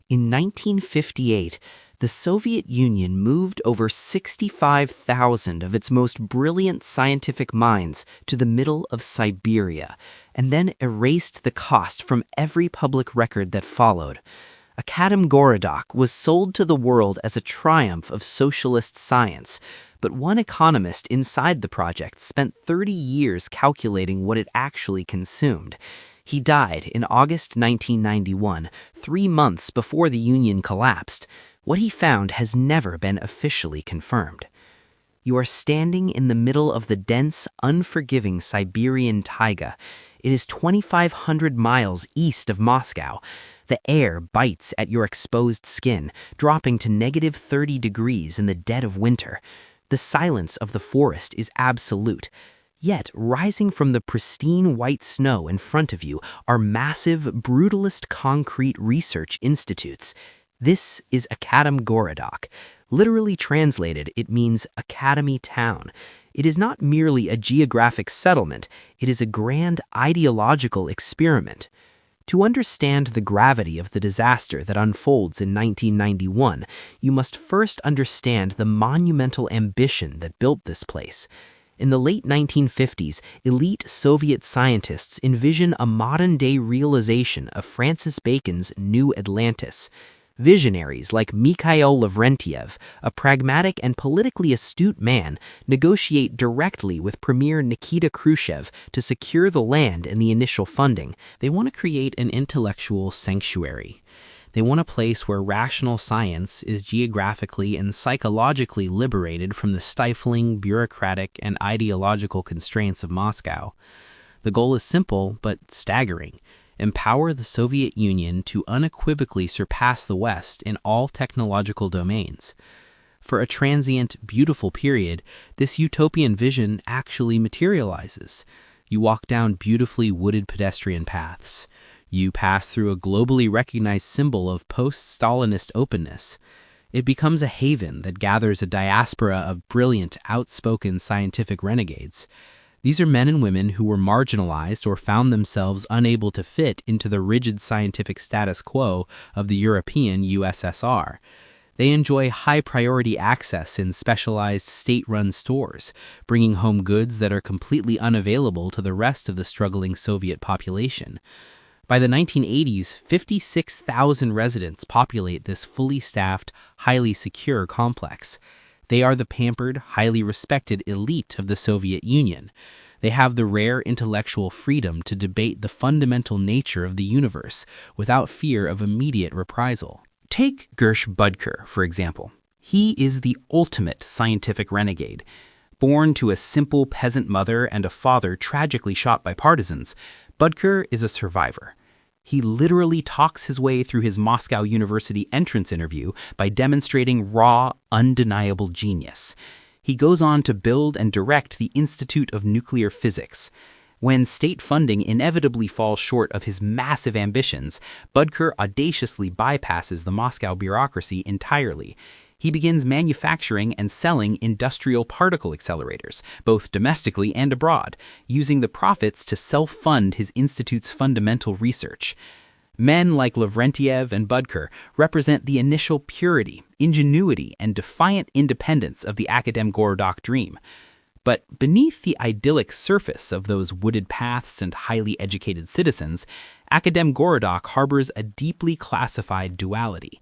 In 1958, the Soviet Union moved over 65,000 of its most brilliant scientific minds to the middle of Siberia, and then erased the cost from every public record that followed. Akademgorodok was sold to the world as a triumph of socialist science, but one economist inside the project spent 30 years calculating what it actually consumed. He died in August 1991, 3 months before the Union collapsed. What he found has never been officially confirmed. You are standing in the middle of the dense, unforgiving Siberian taiga. It is 2,500 miles east of Moscow. The air bites at your exposed skin, dropping to -30 degrees in the dead of winter. The silence of the forest is absolute. Yet, rising from the pristine white snow in front of you are massive, brutalist concrete research institutes. This is Akademgorodok. Literally translated, it means Academy Town. It is not merely a geographic settlement, it is a grand ideological experiment. To understand the gravity of the disaster that unfolds in 1991, you must first understand the monumental ambition that built this place. In the late 1950s, elite Soviet scientists envision a modern-day realization of Francis Bacon's New Atlantis. Visionaries like Mikhail Lavrentiev, a pragmatic and politically astute man, negotiate directly with Premier Nikita Khrushchev to secure the land and the initial funding. They want to create an intellectual sanctuary. They want a place where rational science is geographically and psychologically liberated from the stifling, bureaucratic, and ideological constraints of Moscow. The goal is simple but staggering. Empower the Soviet Union to unequivocally surpass the West in all technological domains. For a transient, beautiful period, this utopian vision actually materializes. You walk down beautifully wooded pedestrian paths. You pass through a globally recognized symbol of post-Stalinist openness. It becomes a haven that gathers a diaspora of brilliant, outspoken scientific renegades. These are men and women who were marginalized or found themselves unable to fit into the rigid scientific status quo of the European USSR. They enjoy high-priority access in specialized state-run stores, bringing home goods that are completely unavailable to the rest of the struggling Soviet population. By the 1980s, 56,000 residents populate this fully staffed, highly secure complex. They are the pampered, highly respected elite of the Soviet Union. They have the rare intellectual freedom to debate the fundamental nature of the universe without fear of immediate reprisal. Take Gersh Budker, for example. He is the ultimate scientific renegade. Born to a simple peasant mother and a father tragically shot by partisans, Budker is a survivor. He literally talks his way through his Moscow University entrance interview by demonstrating raw, undeniable genius. He goes on to build and direct the Institute of Nuclear Physics. When state funding inevitably falls short of his massive ambitions, Budker audaciously bypasses the Moscow bureaucracy entirely. He begins manufacturing and selling industrial particle accelerators, both domestically and abroad, using the profits to self-fund his institute's fundamental research. Men like Lavrentiev and Budker represent the initial purity, ingenuity, and defiant independence of the Akademgorodok dream. But beneath the idyllic surface of those wooded paths and highly educated citizens, Akademgorodok harbors a deeply classified duality.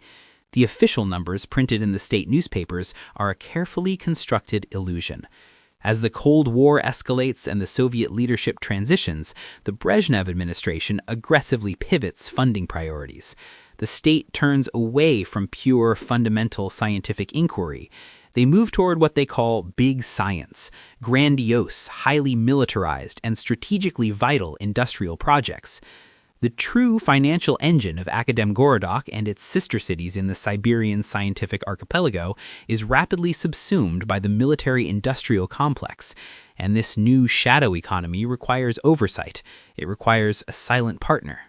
The official numbers printed in the state newspapers are a carefully constructed illusion. As the Cold War escalates and the Soviet leadership transitions, the Brezhnev administration aggressively pivots funding priorities. The state turns away from pure, fundamental scientific inquiry. They move toward what they call big science, grandiose, highly militarized, and strategically vital industrial projects. The true financial engine of Akademgorodok and its sister cities in the Siberian scientific archipelago is rapidly subsumed by the military-industrial complex, and this new shadow economy requires oversight. It requires a silent partner.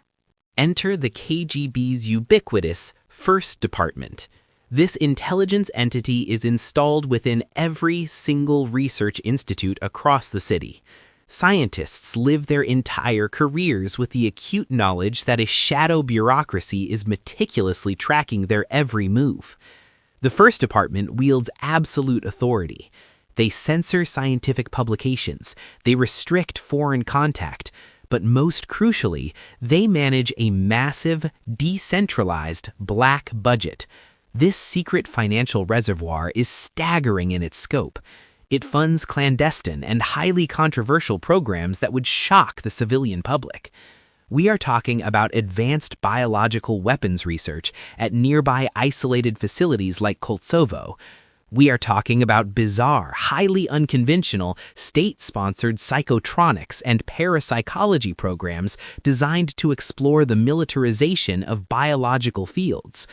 Enter the KGB's ubiquitous First Department. This intelligence entity is installed within every single research institute across the city. Scientists live their entire careers with the acute knowledge that a shadow bureaucracy is meticulously tracking their every move. The first department wields absolute authority. They censor scientific publications, they restrict foreign contact, but most crucially, they manage a massive, decentralized black budget. This secret financial reservoir is staggering in its scope. It funds clandestine and highly controversial programs that would shock the civilian public. We are talking about advanced biological weapons research at nearby isolated facilities like Kosovo. We are talking about bizarre, highly unconventional, state-sponsored psychotronics and parapsychology programs designed to explore the militarization of biological fields.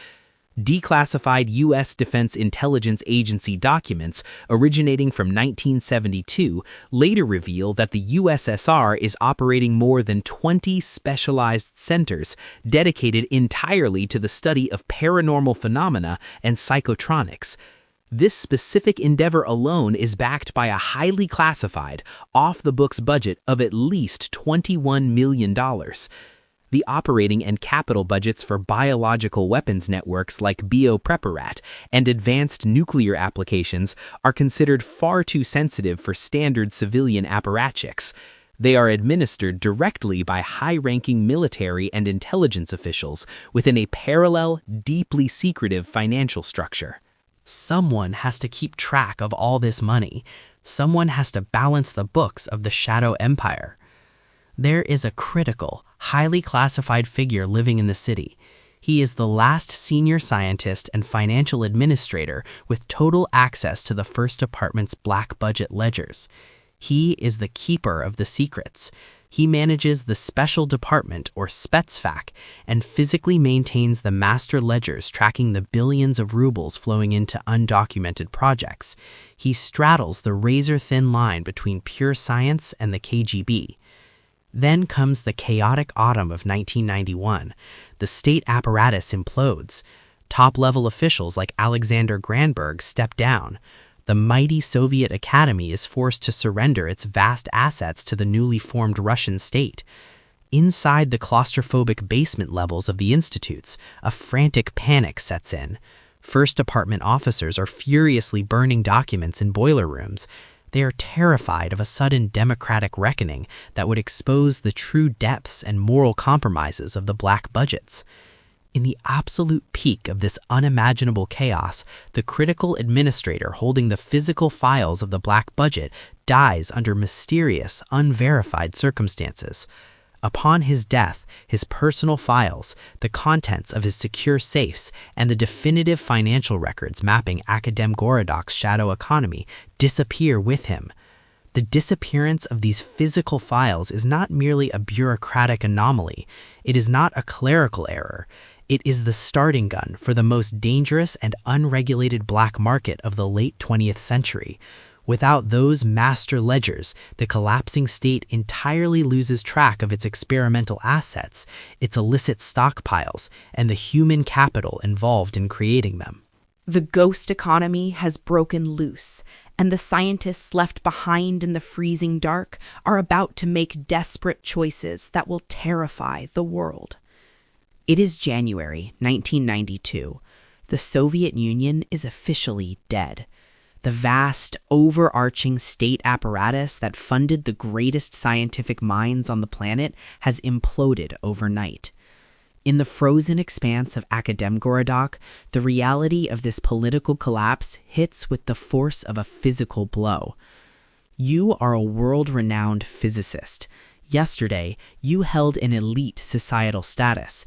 Declassified U.S. Defense Intelligence Agency documents originating from 1972 later reveal that the USSR is operating more than 20 specialized centers dedicated entirely to the study of paranormal phenomena and psychotronics. This specific endeavor alone is backed by a highly classified, off-the-books budget of at least $21 million. The operating and capital budgets for biological weapons networks like Biopreparat and advanced nuclear applications are considered far too sensitive for standard civilian apparatchiks. They are administered directly by high-ranking military and intelligence officials within a parallel, deeply secretive financial structure. Someone has to keep track of all this money. Someone has to balance the books of the Shadow Empire. There is a critical, highly classified figure living in the city. He is the last senior scientist and financial administrator with total access to the First Department's black budget ledgers. He is the keeper of the secrets. He manages the Special Department, or Spetsfak, and physically maintains the master ledgers tracking the billions of rubles flowing into undocumented projects. He straddles the razor-thin line between pure science and the KGB. Then comes the chaotic autumn of 1991. The state apparatus implodes. Top-level officials like Alexander Granberg step down. The mighty Soviet Academy is forced to surrender its vast assets to the newly formed Russian state. Inside the claustrophobic basement levels of the institutes, a frantic panic sets in. First Department officers are furiously burning documents in boiler rooms. They are terrified of a sudden democratic reckoning that would expose the true depths and moral compromises of the black budgets. In the absolute peak of this unimaginable chaos, the critical administrator holding the physical files of the black budget dies under mysterious, unverified circumstances. Upon his death, his personal files, the contents of his secure safes, and the definitive financial records mapping Akademgorodok's shadow economy disappear with him. The disappearance of these physical files is not merely a bureaucratic anomaly. It is not a clerical error. It is the starting gun for the most dangerous and unregulated black market of the late 20th century. Without those master ledgers, the collapsing state entirely loses track of its experimental assets, its illicit stockpiles, and the human capital involved in creating them. The ghost economy has broken loose, and the scientists left behind in the freezing dark are about to make desperate choices that will terrify the world. It is January 1992. The Soviet Union is officially dead. The vast, overarching state apparatus that funded the greatest scientific minds on the planet has imploded overnight. In the frozen expanse of Akademgorodok, the reality of this political collapse hits with the force of a physical blow. You are a world-renowned physicist. Yesterday, you held an elite societal status.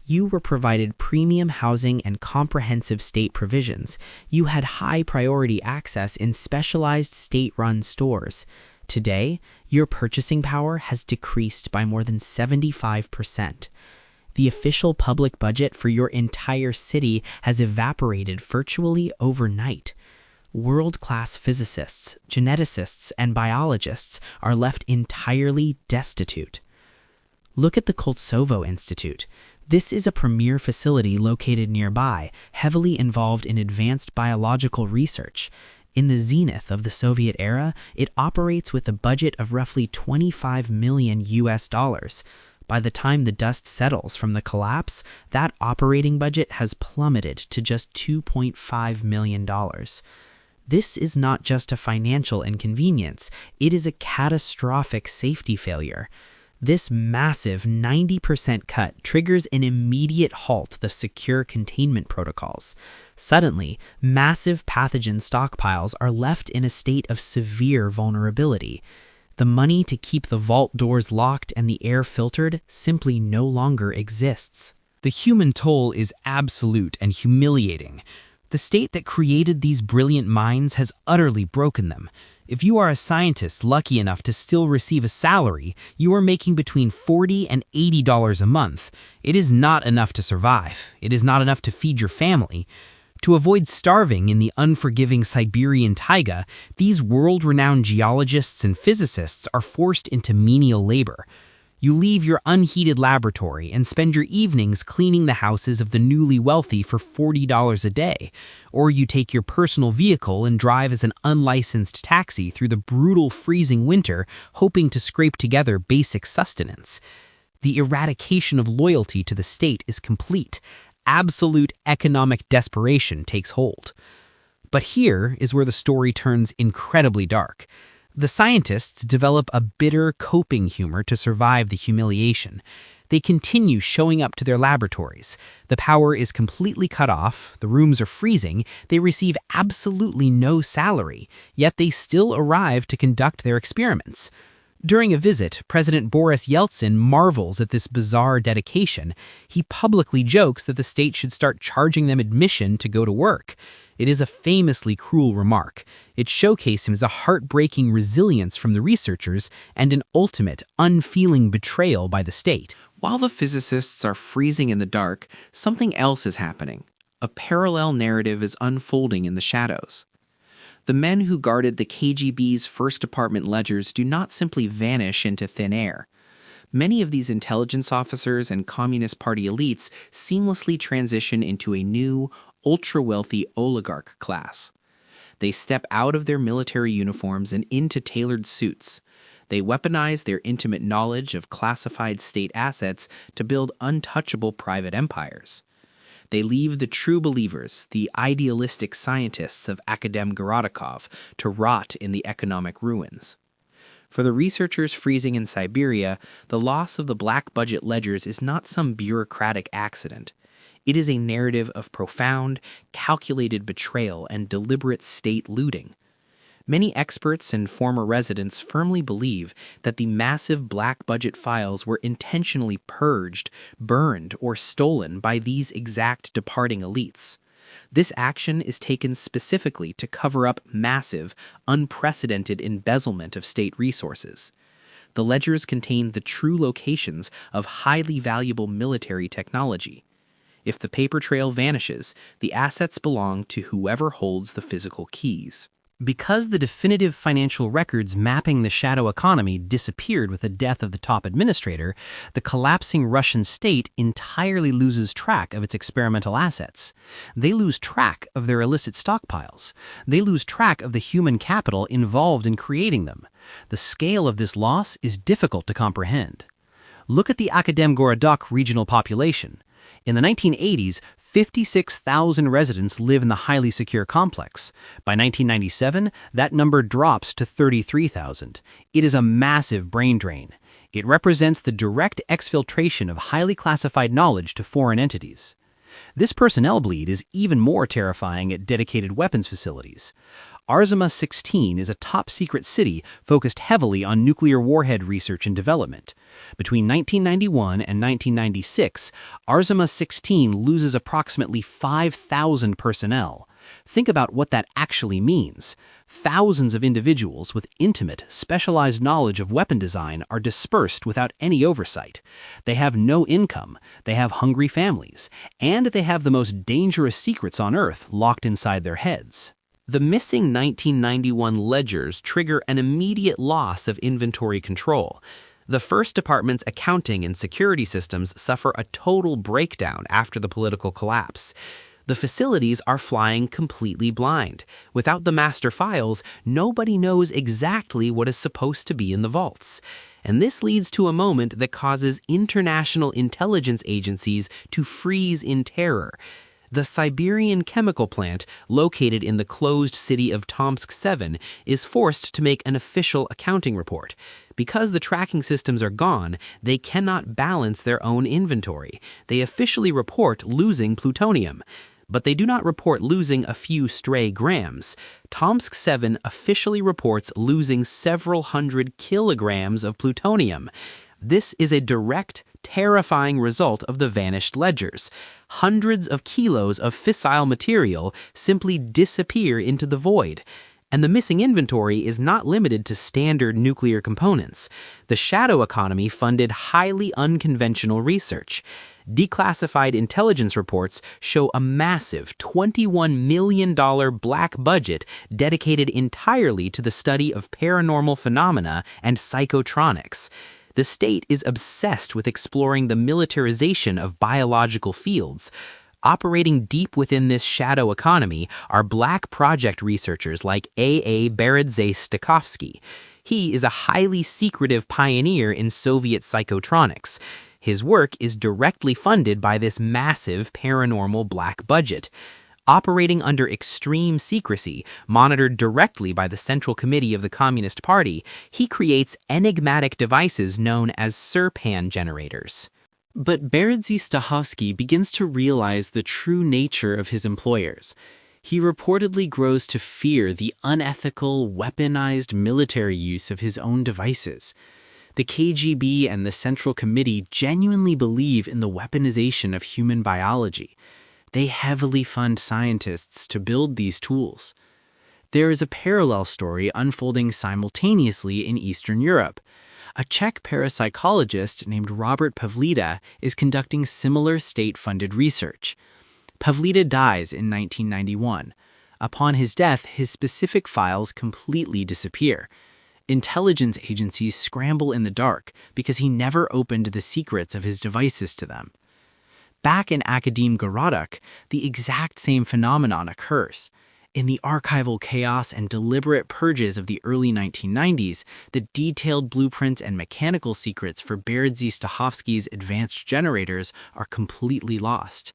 You were provided premium housing and comprehensive state provisions. You had high-priority access in specialized state-run stores. Today, your purchasing power has decreased by more than 75%. The official public budget for your entire city has evaporated virtually overnight. World-class physicists, geneticists, and biologists are left entirely destitute. Look at the Kosovo Institute. This is a premier facility located nearby, heavily involved in advanced biological research. In the zenith of the Soviet era, it operates with a budget of roughly 25 million US dollars. By the time the dust settles from the collapse, that operating budget has plummeted to just $2.5 million. This is not just a financial inconvenience, it is a catastrophic safety failure. This massive 90% cut triggers an immediate halt to the secure containment protocols. Suddenly, massive pathogen stockpiles are left in a state of severe vulnerability. The money to keep the vault doors locked and the air filtered simply no longer exists. The human toll is absolute and humiliating. The state that created these brilliant minds has utterly broken them. If you are a scientist lucky enough to still receive a salary, you are making between $40 and $80 a month. It is not enough to survive. It is not enough to feed your family. To avoid starving in the unforgiving Siberian taiga, these world-renowned geologists and physicists are forced into menial labor. You leave your unheated laboratory and spend your evenings cleaning the houses of the newly wealthy for $40 a day, or you take your personal vehicle and drive as an unlicensed taxi through the brutal freezing winter, hoping to scrape together basic sustenance. The eradication of loyalty to the state is complete. Absolute economic desperation takes hold. But here is where the story turns incredibly dark. The scientists develop a bitter coping humor to survive the humiliation. They continue showing up to their laboratories. The power is completely cut off, the rooms are freezing, they receive absolutely no salary, yet they still arrive to conduct their experiments. During a visit, President Boris Yeltsin marvels at this bizarre dedication. He publicly jokes that the state should start charging them admission to go to work. It is a famously cruel remark. It showcases a heartbreaking resilience from the researchers and an ultimate, unfeeling betrayal by the state. While the physicists are freezing in the dark, something else is happening. A parallel narrative is unfolding in the shadows. The men who guarded the KGB's first department ledgers do not simply vanish into thin air. Many of these intelligence officers and Communist Party elites seamlessly transition into a new, ultra-wealthy oligarch class. They step out of their military uniforms and into tailored suits. They weaponize their intimate knowledge of classified state assets to build untouchable private empires. They leave the true believers, the idealistic scientists of Akademgorodok, to rot in the economic ruins. For the researchers freezing in Siberia, the loss of the black budget ledgers is not some bureaucratic accident. It is a narrative of profound, calculated betrayal and deliberate state looting. Many experts and former residents firmly believe that the massive black budget files were intentionally purged, burned, or stolen by these exact departing elites. This action is taken specifically to cover up massive, unprecedented embezzlement of state resources. The ledgers contain the true locations of highly valuable military technology. If the paper trail vanishes, the assets belong to whoever holds the physical keys. Because the definitive financial records mapping the shadow economy disappeared with the death of the top administrator, the collapsing Russian state entirely loses track of its experimental assets. They lose track of their illicit stockpiles. They lose track of the human capital involved in creating them. The scale of this loss is difficult to comprehend. Look at the Akademgorodok regional population. In the 1980s, 56,000 residents live in the highly secure complex. By 1997, that number drops to 33,000. It is a massive brain drain. It represents the direct exfiltration of highly classified knowledge to foreign entities. This personnel bleed is even more terrifying at dedicated weapons facilities. Arzama 16 is a top-secret city focused heavily on nuclear warhead research and development. Between 1991 and 1996, Arzama 16 loses approximately 5,000 personnel. Think about what that actually means. Thousands of individuals with intimate, specialized knowledge of weapon design are dispersed without any oversight. They have no income, they have hungry families, and they have the most dangerous secrets on Earth locked inside their heads. The missing 1991 ledgers trigger an immediate loss of inventory control. The first department's accounting and security systems suffer a total breakdown after the political collapse. The facilities are flying completely blind. Without the master files, nobody knows exactly what is supposed to be in the vaults. And this leads to a moment that causes international intelligence agencies to freeze in terror. The Siberian chemical plant, located in the closed city of Tomsk 7, is forced to make an official accounting report. Because the tracking systems are gone, they cannot balance their own inventory. They officially report losing plutonium. But they do not report losing a few stray grams. Tomsk 7 officially reports losing several hundred kilograms of plutonium. This is a direct, terrifying result of the vanished ledgers. Hundreds of kilos of fissile material simply disappear into the void. And the missing inventory is not limited to standard nuclear components. The shadow economy funded highly unconventional research. Declassified intelligence reports show a massive $21 million black budget dedicated entirely to the study of paranormal phenomena and psychotronics. The state is obsessed with exploring the militarization of biological fields. Operating deep within this shadow economy are black project researchers like A. Beredzej-Stakhovsky. He is a highly secretive pioneer in Soviet psychotronics. His work is directly funded by this massive paranormal black budget. Operating under extreme secrecy, monitored directly by the Central Committee of the Communist Party, he creates enigmatic devices known as Serpan generators. But Beredzej-Stakhovsky begins to realize the true nature of his employers. He reportedly grows to fear the unethical, weaponized military use of his own devices. The KGB and the Central Committee genuinely believe in the weaponization of human biology. They heavily fund scientists to build these tools. There is a parallel story unfolding simultaneously in Eastern Europe. A Czech parapsychologist named Robert Pavlida is conducting similar state-funded research. Pavlida dies in 1991. Upon his death, his specific files completely disappear. Intelligence agencies scramble in the dark because he never opened the secrets of his devices to them. Back in Akademgorodok, the exact same phenomenon occurs. In the archival chaos and deliberate purges of the early 1990s, the detailed blueprints and mechanical secrets for Beredzej-Stakhovsky's advanced generators are completely lost.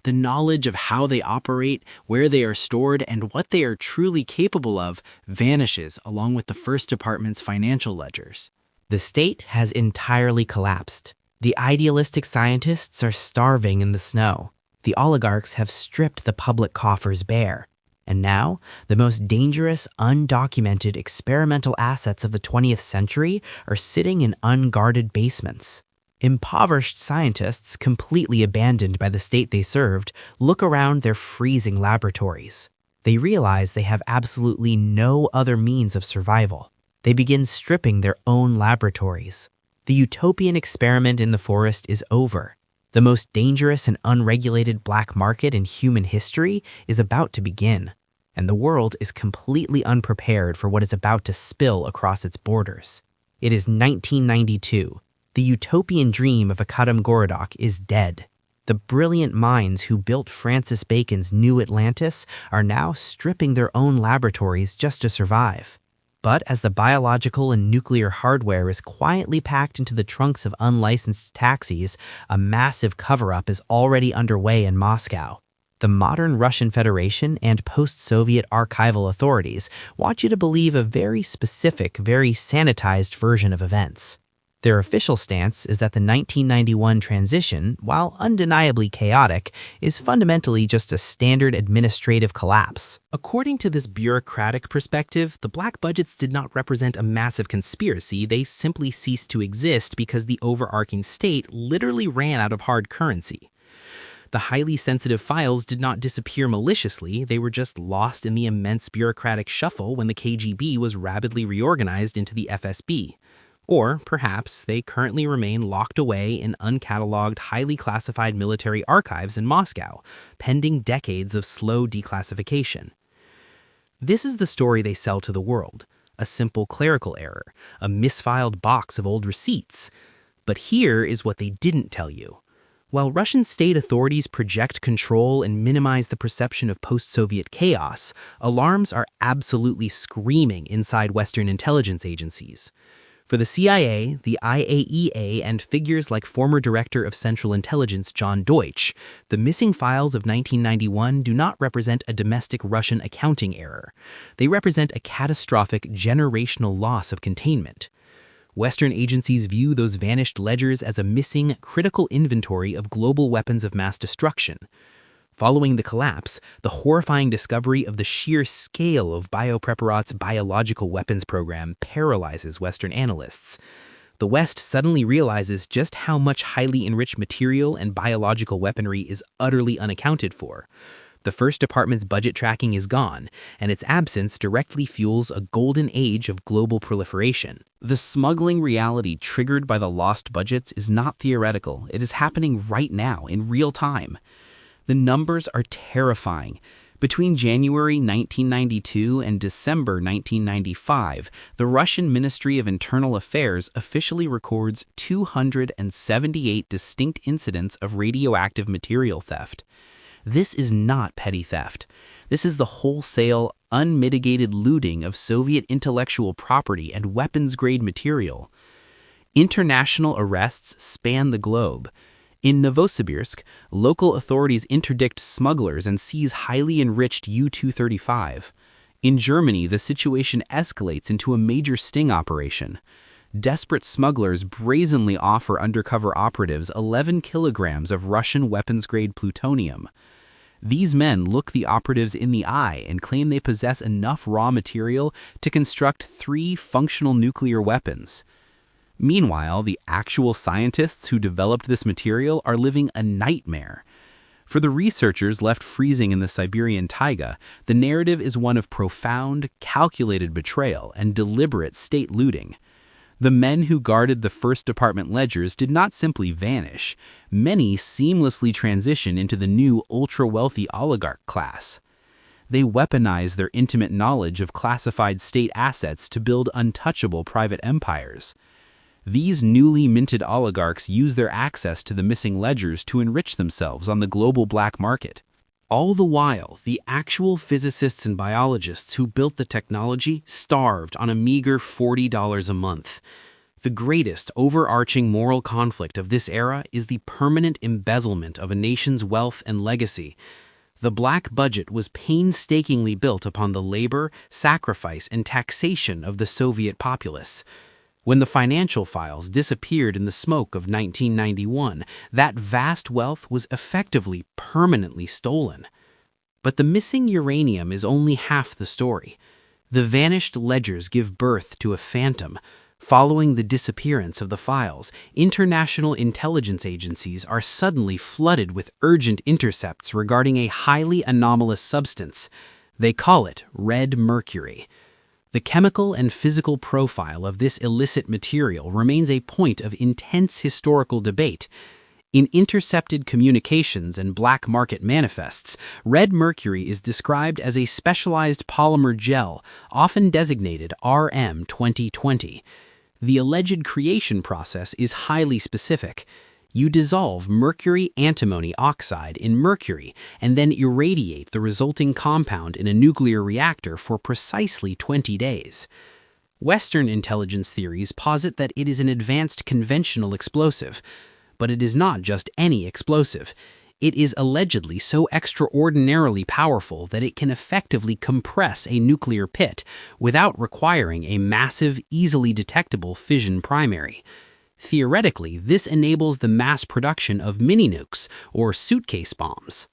The knowledge of how they operate, where they are stored, and what they are truly capable of vanishes along with the First Department's financial ledgers. The state has entirely collapsed. The idealistic scientists are starving in the snow. The oligarchs have stripped the public coffers bare. And now, the most dangerous, undocumented experimental assets of the 20th century are sitting in unguarded basements. Impoverished scientists, completely abandoned by the state they served, look around their freezing laboratories. They realize they have absolutely no other means of survival. They begin stripping their own laboratories. The utopian experiment in the forest is over. The most dangerous and unregulated black market in human history is about to begin, and the world is completely unprepared for what is about to spill across its borders. It is 1992. The utopian dream of Akademgorodok is dead. The brilliant minds who built Francis Bacon's New Atlantis are now stripping their own laboratories just to survive. But as the biological and nuclear hardware is quietly packed into the trunks of unlicensed taxis, a massive cover-up is already underway in Moscow. The modern Russian Federation and post-Soviet archival authorities want you to believe a very specific, very sanitized version of events. Their official stance is that the 1991 transition, while undeniably chaotic, is fundamentally just a standard administrative collapse. According to this bureaucratic perspective, the black budgets did not represent a massive conspiracy. They simply ceased to exist because the overarching state literally ran out of hard currency. The highly sensitive files did not disappear maliciously, they were just lost in the immense bureaucratic shuffle when the KGB was rapidly reorganized into the FSB. Or, perhaps, they currently remain locked away in uncatalogued, highly classified military archives in Moscow, pending decades of slow declassification. This is the story they sell to the world, a simple clerical error, a misfiled box of old receipts. But here is what they didn't tell you. While Russian state authorities project control and minimize the perception of post-Soviet chaos, alarms are absolutely screaming inside Western intelligence agencies. For the CIA, the IAEA, and figures like former Director of Central Intelligence John Deutsch, the missing files of 1991 do not represent a domestic Russian accounting error. They represent a catastrophic generational loss of containment. Western agencies view those vanished ledgers as a missing, critical inventory of global weapons of mass destruction. Following the collapse, the horrifying discovery of the sheer scale of Biopreparat's biological weapons program paralyzes Western analysts. The West suddenly realizes just how much highly enriched material and biological weaponry is utterly unaccounted for. The First Department's budget tracking is gone, and its absence directly fuels a golden age of global proliferation. The smuggling reality triggered by the lost budgets is not theoretical. It is happening right now, in real time. The numbers are terrifying. Between January 1992 and December 1995, the Russian Ministry of Internal Affairs officially records 278 distinct incidents of radioactive material theft. This is not petty theft. This is the wholesale, unmitigated looting of Soviet intellectual property and weapons-grade material. International arrests span the globe. In Novosibirsk, local authorities interdict smugglers and seize highly enriched U-235. In Germany, the situation escalates into a major sting operation. Desperate smugglers brazenly offer undercover operatives 11 kilograms of Russian weapons-grade plutonium. These men look the operatives in the eye and claim they possess enough raw material to construct 3 functional nuclear weapons. Meanwhile, the actual scientists who developed this material are living a nightmare. For the researchers left freezing in the Siberian taiga, the narrative is one of profound, calculated betrayal and deliberate state looting. The men who guarded the First Department ledgers did not simply vanish. Many seamlessly transition into the new ultra-wealthy oligarch class. They weaponize their intimate knowledge of classified state assets to build untouchable private empires. These newly minted oligarchs use their access to the missing ledgers to enrich themselves on the global black market. All the while, the actual physicists and biologists who built the technology starved on a meager $40 a month. The greatest overarching moral conflict of this era is the permanent embezzlement of a nation's wealth and legacy. The black budget was painstakingly built upon the labor, sacrifice, and taxation of the Soviet populace. When the financial files disappeared in the smoke of 1991, that vast wealth was effectively permanently stolen. But the missing uranium is only half the story. The vanished ledgers give birth to a phantom. Following the disappearance of the files, international intelligence agencies are suddenly flooded with urgent intercepts regarding a highly anomalous substance. They call it red mercury. The chemical and physical profile of this illicit material remains a point of intense historical debate. In intercepted communications and black market manifests, red mercury is described as a specialized polymer gel, often designated RM2020. The alleged creation process is highly specific. You dissolve mercury antimony oxide in mercury and then irradiate the resulting compound in a nuclear reactor for precisely 20 days. Western intelligence theories posit that it is an advanced conventional explosive, but it is not just any explosive. It is allegedly so extraordinarily powerful that it can effectively compress a nuclear pit without requiring a massive, easily detectable fission primary. Theoretically, this enables the mass production of mini-nukes, or suitcase bombs.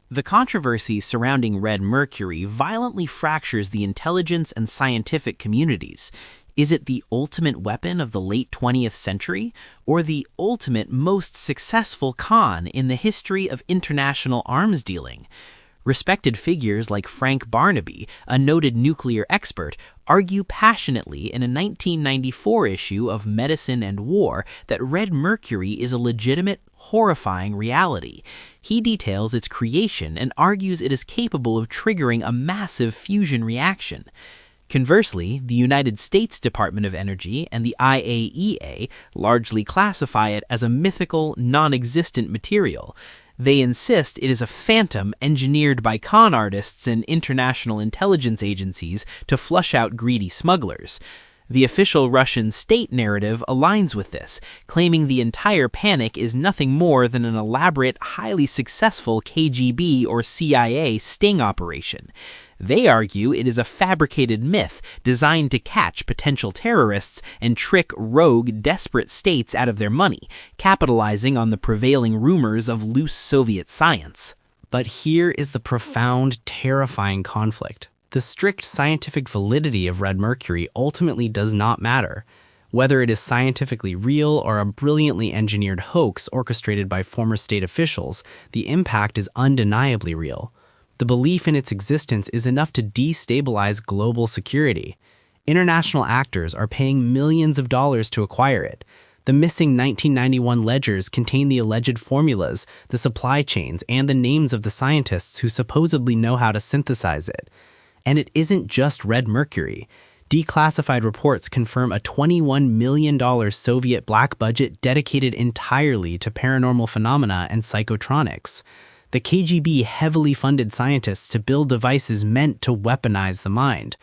The controversy surrounding red mercury violently fractures the intelligence and scientific communities. Is it the ultimate weapon of the late 20th century, or the ultimate most successful con in the history of international arms dealing? Respected figures like Frank Barnaby, a noted nuclear expert, argue passionately in a 1994 issue of Medicine and War that red mercury is a legitimate, horrifying reality. He details its creation and argues it is capable of triggering a massive fusion reaction. Conversely, the United States Department of Energy and the IAEA largely classify it as a mythical, non-existent material. They insist it is a phantom engineered by con artists and international intelligence agencies to flush out greedy smugglers. The official Russian state narrative aligns with this, claiming the entire panic is nothing more than an elaborate, highly successful KGB or CIA sting operation. They argue it is a fabricated myth designed to catch potential terrorists and trick rogue, desperate states out of their money, capitalizing on the prevailing rumors of loose Soviet science. But here is the profound, terrifying conflict. The strict scientific validity of red mercury ultimately does not matter. Whether it is scientifically real or a brilliantly engineered hoax orchestrated by former state officials, the impact is undeniably real. The belief in its existence is enough to destabilize global security. International actors are paying millions of dollars to acquire it. The missing 1991 ledgers contain the alleged formulas, the supply chains, and the names of the scientists who supposedly know how to synthesize it. And it isn't just red mercury. Declassified reports confirm a $21 million Soviet black budget dedicated entirely to paranormal phenomena and psychotronics. The KGB heavily funded scientists to build devices meant to weaponize the mind.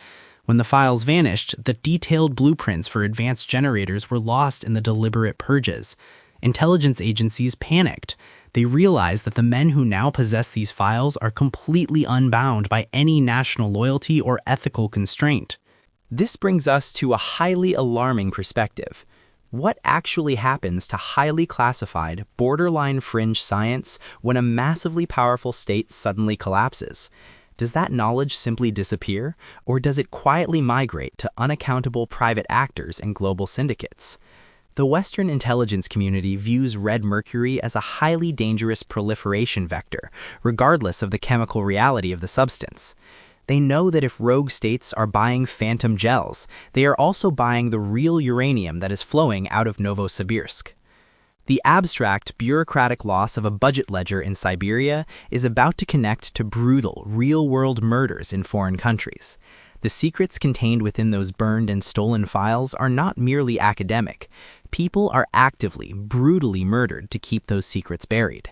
When the files vanished, the detailed blueprints for advanced generators were lost in the deliberate purges. Intelligence agencies panicked. They realized that the men who now possess these files are completely unbound by any national loyalty or ethical constraint. This brings us to a highly alarming perspective. What actually happens to highly classified, borderline fringe science when a massively powerful state suddenly collapses? Does that knowledge simply disappear, or does it quietly migrate to unaccountable private actors and global syndicates? The Western intelligence community views red mercury as a highly dangerous proliferation vector, regardless of the chemical reality of the substance. They know that if rogue states are buying phantom gels, they are also buying the real uranium that is flowing out of Novosibirsk. The abstract, bureaucratic loss of a budget ledger in Siberia is about to connect to brutal, real-world murders in foreign countries. The secrets contained within those burned and stolen files are not merely academic. People are actively, brutally murdered to keep those secrets buried.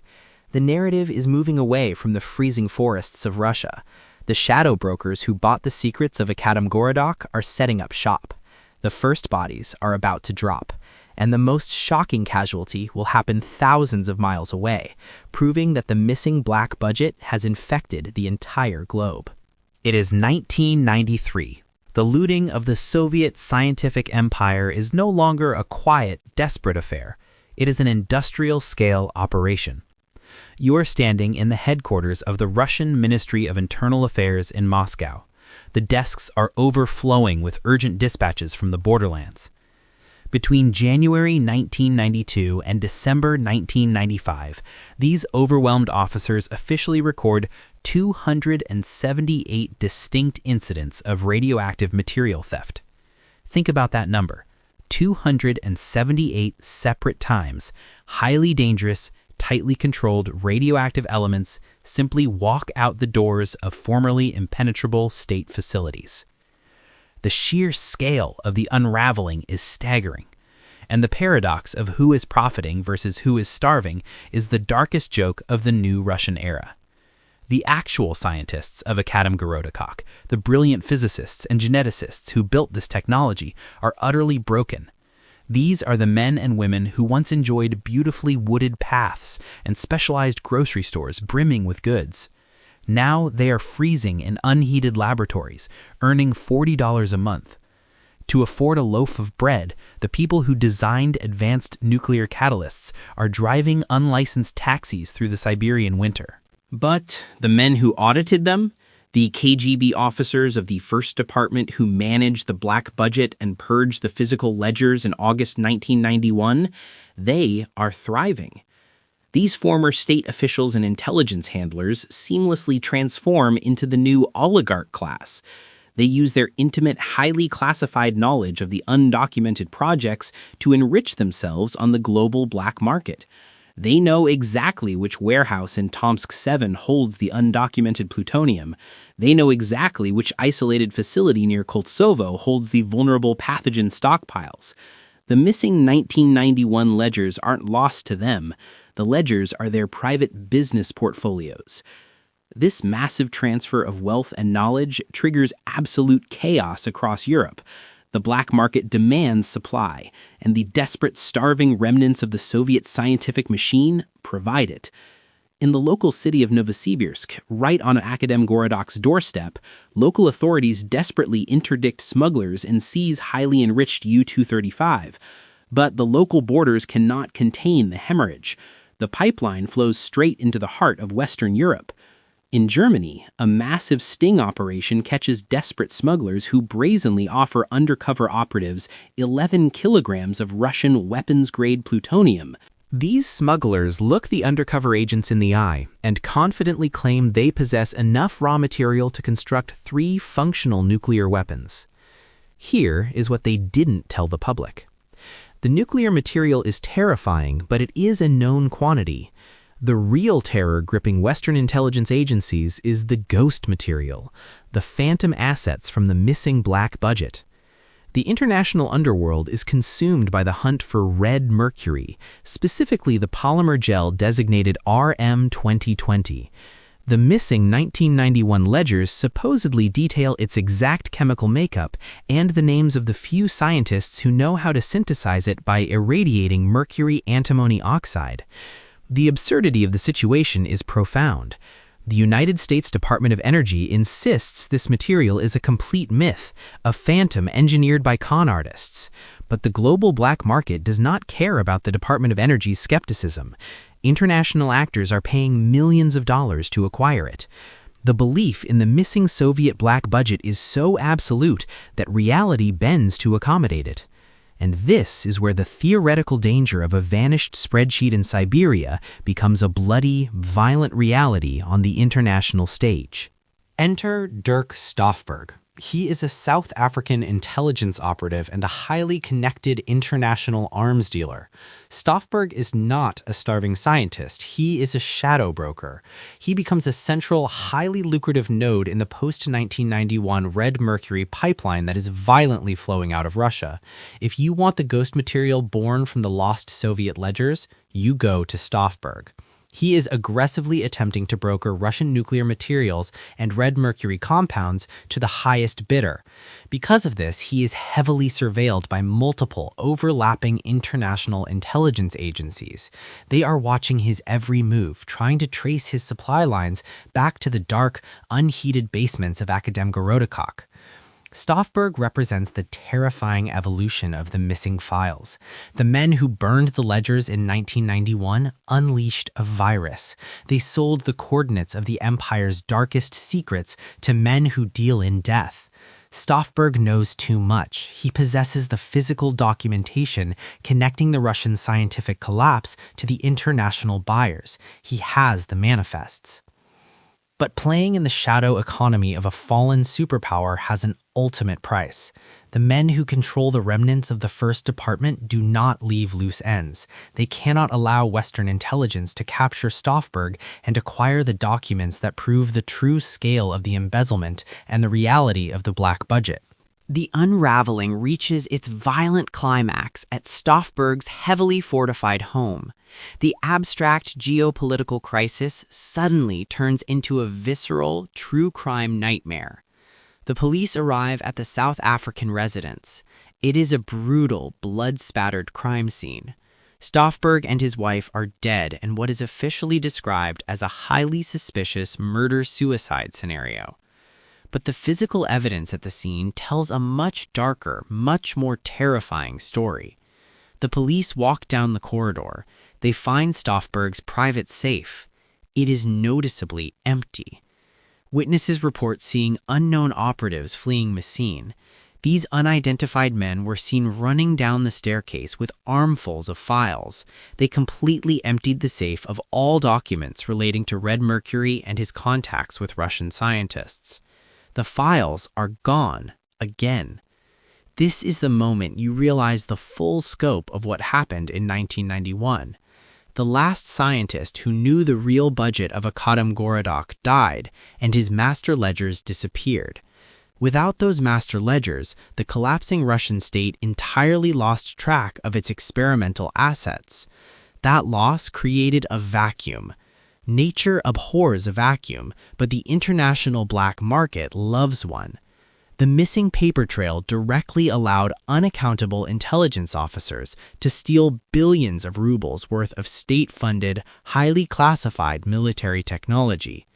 The narrative is moving away from the freezing forests of Russia. The shadow brokers who bought the secrets of Akademgorodok are setting up shop. The first bodies are about to drop, and the most shocking casualty will happen thousands of miles away, proving that the missing black budget has infected the entire globe. It is 1993. The looting of the Soviet scientific empire is no longer a quiet, desperate affair. It is an industrial-scale operation. You are standing in the headquarters of the Russian Ministry of Internal Affairs in Moscow. The desks are overflowing with urgent dispatches from the borderlands. Between January 1992 and December 1995, these overwhelmed officers officially record 278 distinct incidents of radioactive material theft. Think about that number. 278 separate times, highly dangerous, tightly controlled radioactive elements simply walk out the doors of formerly impenetrable state facilities. The sheer scale of the unraveling is staggering, and the paradox of who is profiting versus who is starving is the darkest joke of the new Russian era. The actual scientists of Akademgorodok, the brilliant physicists and geneticists who built this technology, are utterly broken. These are the men and women who once enjoyed beautifully wooded paths and specialized grocery stores brimming with goods. Now they are freezing in unheated laboratories, earning $40 a month. To afford a loaf of bread, the people who designed advanced nuclear catalysts are driving unlicensed taxis through the Siberian winter. But the men who audited them, the KGB officers of the First Department who managed the black budget and purged the physical ledgers in August 1991, they are thriving. These former state officials and intelligence handlers seamlessly transform into the new oligarch class. They use their intimate, highly classified knowledge of the undocumented projects to enrich themselves on the global black market. They know exactly which warehouse in Tomsk 7 holds the undocumented plutonium. They know exactly which isolated facility near Koltsovo holds the vulnerable pathogen stockpiles. The missing 1991 ledgers aren't lost to them. The ledgers are their private business portfolios. This massive transfer of wealth and knowledge triggers absolute chaos across Europe. The black market demands supply, and the desperate, starving remnants of the Soviet scientific machine provide it. In the local city of Novosibirsk, right on Akademgorodok's doorstep, local authorities desperately interdict smugglers and seize highly enriched U-235. But the local borders cannot contain the hemorrhage. The pipeline flows straight into the heart of Western Europe. In Germany, a massive sting operation catches desperate smugglers who brazenly offer undercover operatives 11 kilograms of Russian weapons-grade plutonium. These smugglers look the undercover agents in the eye and confidently claim they possess enough raw material to construct 3 functional nuclear weapons. Here is what they didn't tell the public. The nuclear material is terrifying, but it is a known quantity. The real terror gripping Western intelligence agencies is the ghost material, the phantom assets from the missing black budget. The international underworld is consumed by the hunt for red mercury, specifically the polymer gel designated RM2020. The missing 1991 ledgers supposedly detail its exact chemical makeup and the names of the few scientists who know how to synthesize it by irradiating mercury antimony oxide. The absurdity of the situation is profound. The United States Department of Energy insists this material is a complete myth, a phantom engineered by con artists. But the global black market does not care about the Department of Energy's skepticism. International actors are paying millions of dollars to acquire it. The belief in the missing Soviet black budget is so absolute that reality bends to accommodate it. And this is where the theoretical danger of a vanished spreadsheet in Siberia becomes a bloody, violent reality on the international stage. Enter Dirk Stoffberg. He is a South African intelligence operative and a highly connected international arms dealer. Stoffberg is not a starving scientist. He is a shadow broker. He becomes a central, highly lucrative node in the post-1991 red mercury pipeline that is violently flowing out of Russia. If you want the ghost material born from the lost Soviet ledgers, you go to Stoffberg. He is aggressively attempting to broker Russian nuclear materials and red mercury compounds to the highest bidder. Because of this, he is heavily surveilled by multiple overlapping international intelligence agencies. They are watching his every move, trying to trace his supply lines back to the dark, unheated basements of Akademgorodok. Stoffberg represents the terrifying evolution of the missing files. The men who burned the ledgers in 1991 unleashed a virus. They sold the coordinates of the empire's darkest secrets to men who deal in death. Stoffberg knows too much. He possesses the physical documentation connecting the Russian scientific collapse to the international buyers. He has the manifests. But playing in the shadow economy of a fallen superpower has an ultimate price. The men who control the remnants of the First Department do not leave loose ends. They cannot allow Western intelligence to capture Stoffberg and acquire the documents that prove the true scale of the embezzlement and the reality of the black budget. The unraveling reaches its violent climax at Stoffberg's heavily fortified home. The abstract geopolitical crisis suddenly turns into a visceral, true crime nightmare. The police arrive at the South African residence. It is a brutal, blood-spattered crime scene. Stoffberg and his wife are dead in what is officially described as a highly suspicious murder-suicide scenario. But the physical evidence at the scene tells a much darker, much more terrifying story. The police walk down the corridor. They find Stoffberg's private safe. It is noticeably empty. Witnesses report seeing unknown operatives fleeing the scene. These unidentified men were seen running down the staircase with armfuls of files. They completely emptied the safe of all documents relating to Red Mercury and his contacts with Russian scientists. The files are gone again. This is the moment you realize the full scope of what happened in 1991. The last scientist who knew the real budget of Akademgorodok died, and his master ledgers disappeared. Without those master ledgers, the collapsing Russian state entirely lost track of its experimental assets. That loss created a vacuum. Nature abhors a vacuum, but the international black market loves one. The missing paper trail directly allowed unaccountable intelligence officers to steal billions of rubles worth of state-funded, highly classified military technology.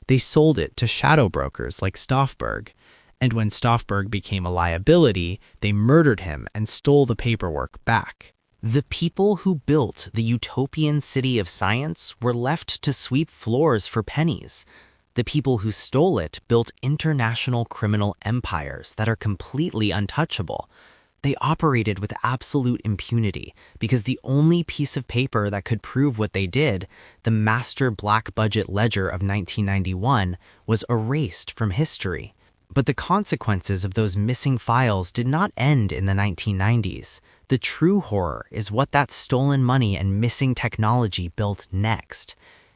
They sold it to shadow brokers like Stoffberg, and when Stoffberg became a liability, they murdered him and stole the paperwork back. The people who built the utopian city of science were left to sweep floors for pennies. The people who stole it built international criminal empires that are completely untouchable. They operated with absolute impunity because the only piece of paper that could prove what they did, the master black budget ledger of 1991, was erased from history. But the consequences of those missing files did not end in the 1990s. The true horror is what that stolen money and missing technology built next.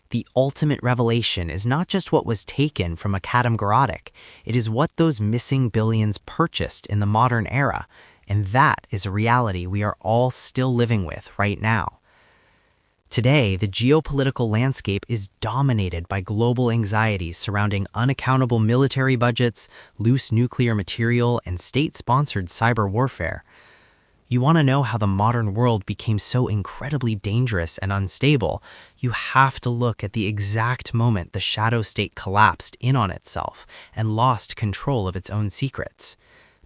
The ultimate revelation is not just what was taken from Akademgorodok, it is what those missing billions purchased in the modern era, and that is a reality we are all still living with right now. Today, the geopolitical landscape is dominated by global anxieties surrounding unaccountable military budgets, loose nuclear material, and state-sponsored cyber warfare. You want to know how the modern world became so incredibly dangerous and unstable, you have to look at the exact moment the shadow state collapsed in on itself and lost control of its own secrets.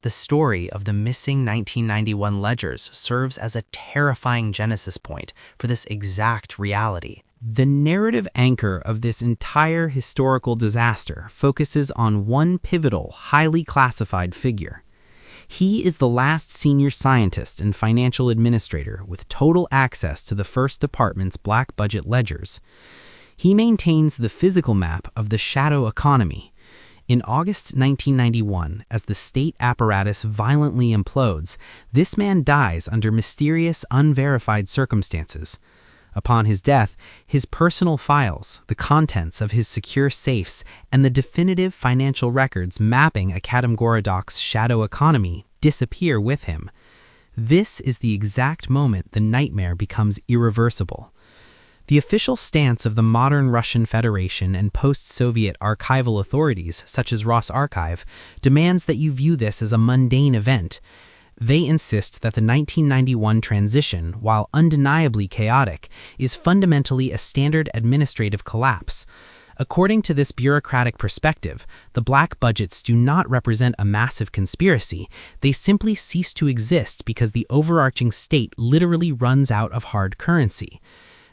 The story of the missing 1991 ledgers serves as a terrifying genesis point for this exact reality. The narrative anchor of this entire historical disaster focuses on one pivotal, highly classified figure. He is the last senior scientist and financial administrator with total access to the First Department's black budget ledgers. He maintains the physical map of the shadow economy. In August 1991, as the state apparatus violently implodes, this man dies under mysterious, unverified circumstances. Upon his death, his personal files, the contents of his secure safes, and the definitive financial records mapping Akademgorodok's shadow economy disappear with him. This is the exact moment the nightmare becomes irreversible. The official stance of the modern Russian Federation and post-Soviet archival authorities, such as Rosarchive, demands that you view this as a mundane event. They insist that the 1991 transition, while undeniably chaotic, is fundamentally a standard administrative collapse. According to this bureaucratic perspective, the black budgets do not represent a massive conspiracy. They simply cease to exist because the overarching state literally runs out of hard currency.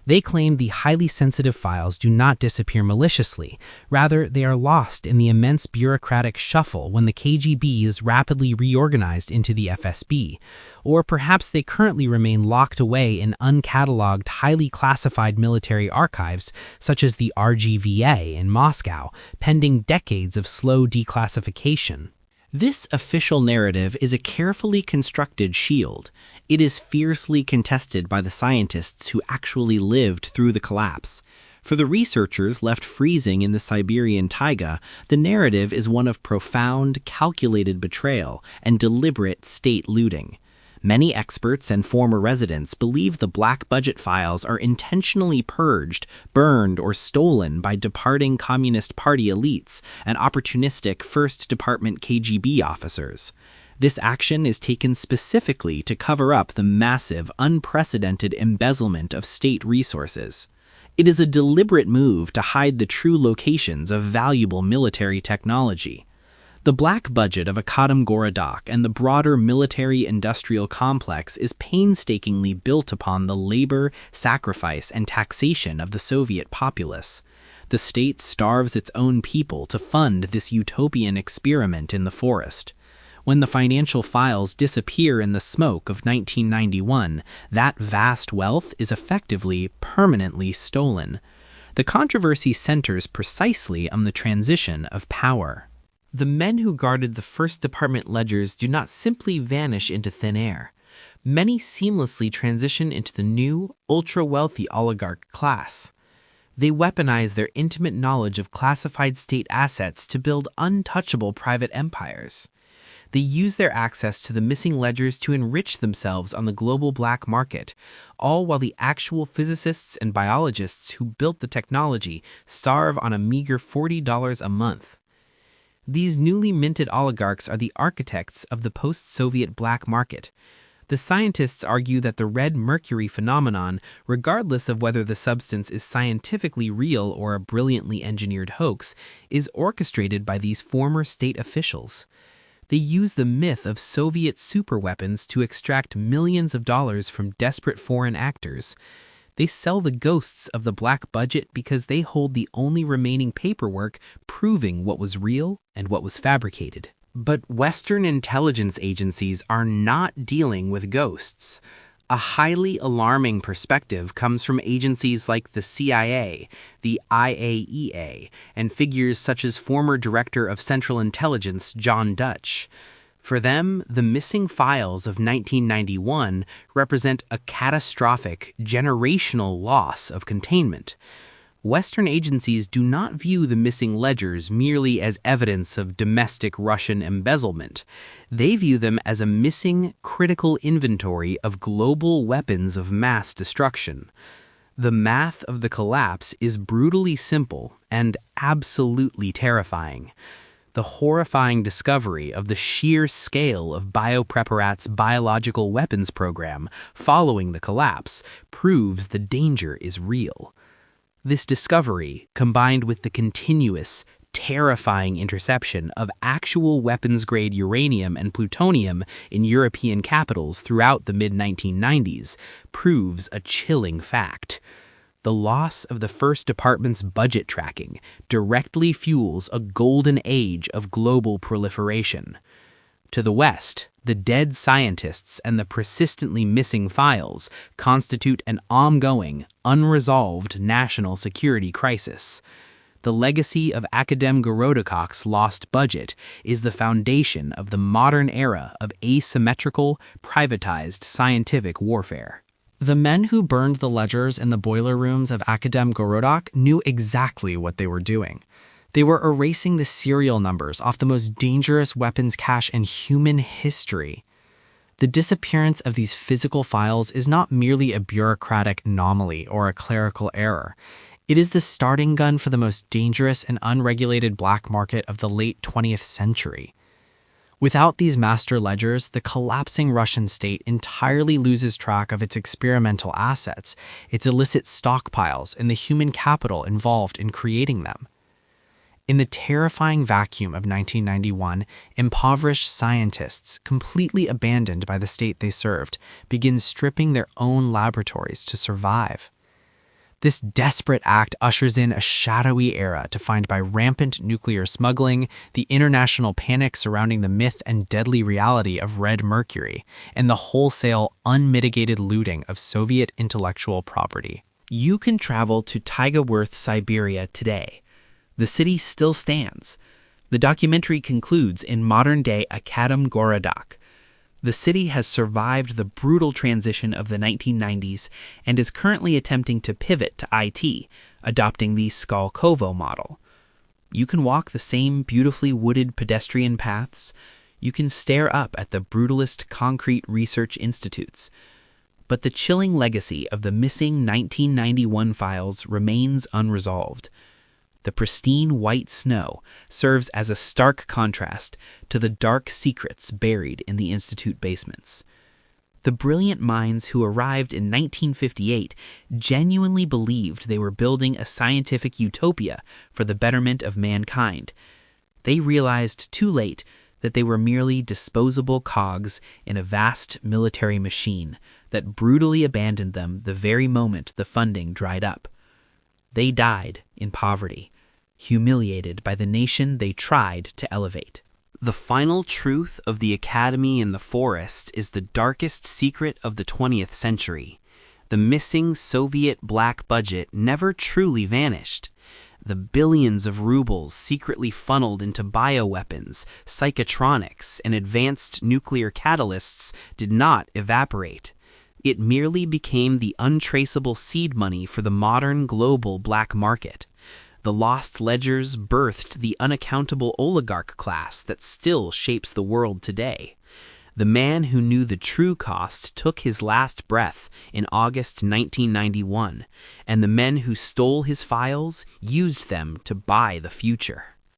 They claim the highly sensitive files do not disappear maliciously. Rather, they are lost in the immense bureaucratic shuffle when the KGB is rapidly reorganized into the FSB. Or perhaps they currently remain locked away in uncatalogued, highly classified military archives, such as the RGVA in Moscow, pending decades of slow declassification. This official narrative is a carefully constructed shield. It is fiercely contested by the scientists who actually lived through the collapse. For the researchers left freezing in the Siberian taiga, the narrative is one of profound, calculated betrayal and deliberate state looting. Many experts and former residents believe the black budget files are intentionally purged, burned, or stolen by departing Communist Party elites and opportunistic First Department KGB officers. This action is taken specifically to cover up the massive, unprecedented embezzlement of state resources. It is a deliberate move to hide the true locations of valuable military technology. The black budget of Akademgorodok and the broader military-industrial complex is painstakingly built upon the labor, sacrifice, and taxation of the Soviet populace. The state starves its own people to fund this utopian experiment in the forest. When the financial files disappear in the smoke of 1991, that vast wealth is effectively permanently stolen. The controversy centers precisely on the transition of power. The men who guarded the First Department ledgers do not simply vanish into thin air. Many seamlessly transition into the new, ultra-wealthy oligarch class. They weaponize their intimate knowledge of classified state assets to build untouchable private empires. They use their access to the missing ledgers to enrich themselves on the global black market, all while the actual physicists and biologists who built the technology starve on a meager $40 a month. These newly minted oligarchs are the architects of the post-Soviet black market. The scientists argue that the red mercury phenomenon, regardless of whether the substance is scientifically real or a brilliantly engineered hoax, is orchestrated by these former state officials. They use the myth of Soviet superweapons to extract millions of dollars from desperate foreign actors. They sell the ghosts of the black budget because they hold the only remaining paperwork proving what was real and what was fabricated. But Western intelligence agencies are not dealing with ghosts. A highly alarming perspective comes from agencies like the CIA, the IAEA, and figures such as former Director of Central Intelligence John Dutch. For them, the missing files of 1991 represent a catastrophic, generational loss of containment. Western agencies do not view the missing ledgers merely as evidence of domestic Russian embezzlement. They view them as a missing, critical inventory of global weapons of mass destruction. The math of the collapse is brutally simple and absolutely terrifying. The horrifying discovery of the sheer scale of Biopreparat's biological weapons program following the collapse proves the danger is real. This discovery, combined with the continuous, terrifying interception of actual weapons-grade uranium and plutonium in European capitals throughout the mid-1990s, proves a chilling fact. The loss of the First Department's budget tracking directly fuels a golden age of global proliferation. To the West, the dead scientists and the persistently missing files constitute an ongoing, unresolved national security crisis. The legacy of Akademgorodok's lost budget is the foundation of the modern era of asymmetrical, privatized scientific warfare. The men who burned the ledgers in the boiler rooms of Akademgorodok knew exactly what they were doing. They were erasing the serial numbers off the most dangerous weapons cache in human history. The disappearance of these physical files is not merely a bureaucratic anomaly or a clerical error. It is the starting gun for the most dangerous and unregulated black market of the late 20th century. Without these master ledgers, the collapsing Russian state entirely loses track of its experimental assets, its illicit stockpiles, and the human capital involved in creating them. In the terrifying vacuum of 1991, impoverished scientists, completely abandoned by the state they served, begin stripping their own laboratories to survive. This desperate act ushers in a shadowy era defined by rampant nuclear smuggling, the international panic surrounding the myth and deadly reality of red mercury, and the wholesale, unmitigated looting of Soviet intellectual property. You can travel to Taigaworth, Siberia today. The city still stands. The documentary concludes in modern-day Akademgorodok. The city has survived the brutal transition of the 1990s and is currently attempting to pivot to IT, adopting the Skolkovo model. You can walk the same beautifully wooded pedestrian paths. You can stare up at the brutalist concrete research institutes. But the chilling legacy of the missing 1991 files remains unresolved. The pristine white snow serves as a stark contrast to the dark secrets buried in the institute basements. The brilliant minds who arrived in 1958 genuinely believed they were building a scientific utopia for the betterment of mankind. They realized too late that they were merely disposable cogs in a vast military machine that brutally abandoned them the very moment the funding dried up. They died in poverty, humiliated by the nation they tried to elevate. The final truth of the academy in the forest is the darkest secret of the 20th century. The missing Soviet black budget never truly vanished. The billions of rubles secretly funneled into bioweapons, psychotronics, and advanced nuclear catalysts did not evaporate. It merely became the untraceable seed money for the modern global black market. The lost ledgers birthed the unaccountable oligarch class that still shapes the world today. The man who knew the true cost took his last breath in August 1991, and the men who stole his files used them to buy the future.